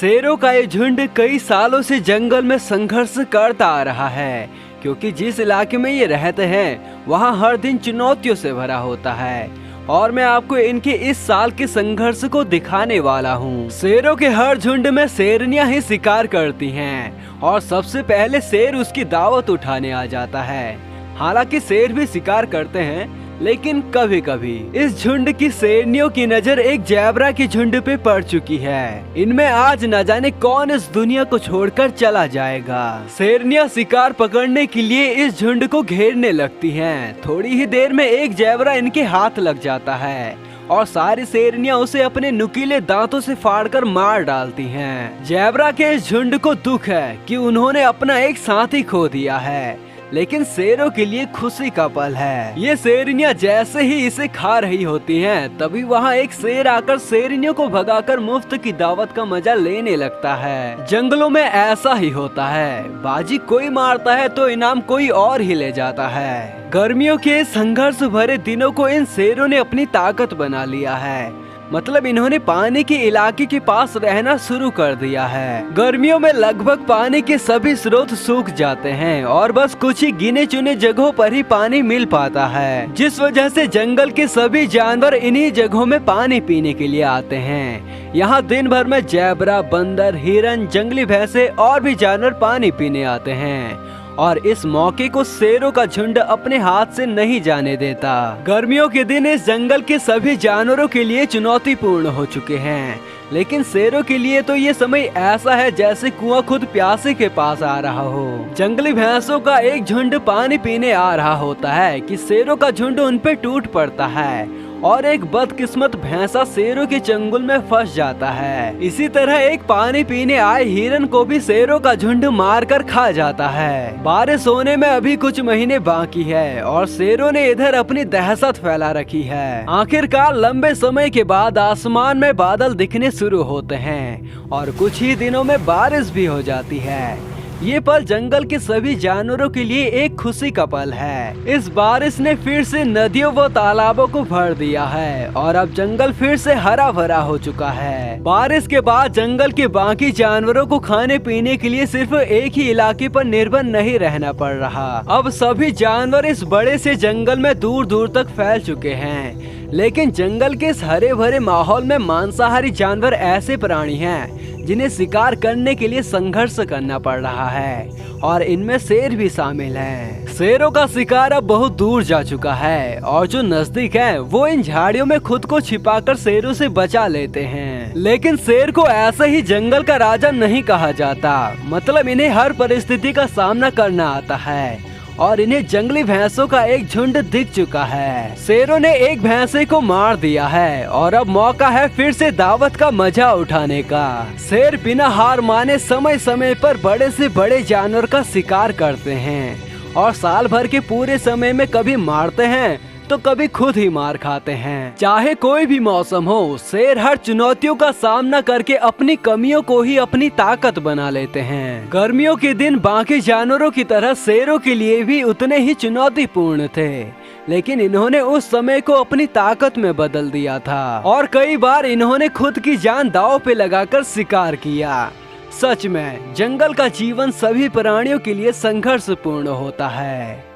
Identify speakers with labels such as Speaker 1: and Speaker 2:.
Speaker 1: शेरों का ये झुंड कई सालों से जंगल में संघर्ष करता आ रहा है, क्योंकि जिस इलाके में ये रहते हैं वहाँ हर दिन चुनौतियों से भरा होता है। और मैं आपको इनके इस साल के संघर्ष को दिखाने वाला हूँ। शेरों के हर झुंड में शेरनियाँ ही शिकार करती हैं और सबसे पहले शेर उसकी दावत उठाने आ जाता है। हालांकि शेर भी शिकार करते हैं, लेकिन कभी कभी इस झुंड की शेरनियों की नजर एक ज़ेब्रा के झुंड पे पड़ चुकी है। इनमें आज न जाने कौन इस दुनिया को छोड़कर चला जाएगा। शेरनियां शिकार पकड़ने के लिए इस झुंड को घेरने लगती हैं। थोड़ी ही देर में एक ज़ेब्रा इनके हाथ लग जाता है और सारी शेरनियां उसे अपने नुकीले दांतों से फाड़कर मार डालती हैं। ज़ेब्रा के इस झुंड को दुख है कि उन्होंने अपना एक साथी खो दिया है, लेकिन शेरों के लिए खुशी का पल है। ये शेरनियां जैसे ही इसे खा रही होती हैं, तभी वहाँ एक शेर आकर शेरनियों को भगाकर मुफ्त की दावत का मजा लेने लगता है। जंगलों में ऐसा ही होता है, बाजी कोई मारता है तो इनाम कोई और ही ले जाता है। गर्मियों के संघर्ष भरे दिनों को इन शेरों ने अपनी ताकत बना लिया है। मतलब इन्होंने पानी के इलाके के पास रहना शुरू कर दिया है। गर्मियों में लगभग पानी के सभी स्रोत सूख जाते हैं और बस कुछ ही गिने चुने जगहों पर ही पानी मिल पाता है, जिस वजह से जंगल के सभी जानवर इन्हीं जगहों में पानी पीने के लिए आते हैं। यहाँ दिन भर में ज़ेब्रा, बंदर, हिरन, जंगली भैंसे और भी जानवर पानी पीने आते हैं और इस मौके को शेरों का झुंड अपने हाथ से नहीं जाने देता। गर्मियों के दिन इस जंगल के सभी जानवरों के लिए चुनौतीपूर्ण हो चुके हैं, लेकिन शेरों के लिए तो ये समय ऐसा है जैसे कुआं खुद प्यासे के पास आ रहा हो। जंगली भैंसों का एक झुंड पानी पीने आ रहा होता है कि शेरों का झुंड उन पे टूट पड़ता है और एक बदकिस्मत भैंसा शेरों के चंगुल में फंस जाता है। इसी तरह एक पानी पीने आए हिरन को भी शेरों का झुंड मारकर खा जाता है। बारिश होने में अभी कुछ महीने बाकी है और शेरों ने इधर अपनी दहशत फैला रखी है। आखिरकार लंबे समय के बाद आसमान में बादल दिखने शुरू होते हैं और कुछ ही दिनों में बारिश भी हो जाती है। ये पल जंगल के सभी जानवरों के लिए एक खुशी का पल है। इस बारिश ने फिर से नदियों व तालाबों को भर दिया है और अब जंगल फिर से हरा भरा हो चुका है। बारिश के बाद जंगल के बाकी जानवरों को खाने पीने के लिए सिर्फ एक ही इलाके पर निर्भर नहीं रहना पड़ रहा। अब सभी जानवर इस बड़े से जंगल में दूर दूर तक फैल चुके हैं, लेकिन जंगल के इस हरे भरे माहौल में मांसाहारी जानवर ऐसे प्राणी हैं जिन्हें शिकार करने के लिए संघर्ष करना पड़ रहा है और इनमें शेर भी शामिल हैं। शेरों का शिकार अब बहुत दूर जा चुका है और जो नजदीक है वो इन झाड़ियों में खुद को छिपाकर शेरों से बचा लेते हैं। लेकिन शेर को ऐसे ही जंगल का राजा नहीं कहा जाता। मतलब इन्हें हर परिस्थिति का सामना करना आता है और इन्हें जंगली भैंसों का एक झुंड दिख चुका है। शेरों ने एक भैंसे को मार दिया है और अब मौका है फिर से दावत का मजा उठाने का। शेर बिना हार माने समय समय पर बड़े से बड़े जानवर का शिकार करते हैं और साल भर के पूरे समय में कभी मारते हैं तो कभी खुद ही मार खाते हैं। चाहे कोई भी मौसम हो, शेर हर चुनौतियों का सामना करके अपनी कमियों को ही अपनी ताकत बना लेते हैं। गर्मियों के दिन बाकी जानवरों की तरह शेरों के लिए भी उतने ही चुनौतीपूर्ण थे, लेकिन इन्होंने उस समय को अपनी ताकत में बदल दिया था और कई बार इन्होंने खुद की जान दांव पे लगाकर शिकार किया। सच में जंगल का जीवन सभी प्राणियों के लिए संघर्षपूर्ण होता है।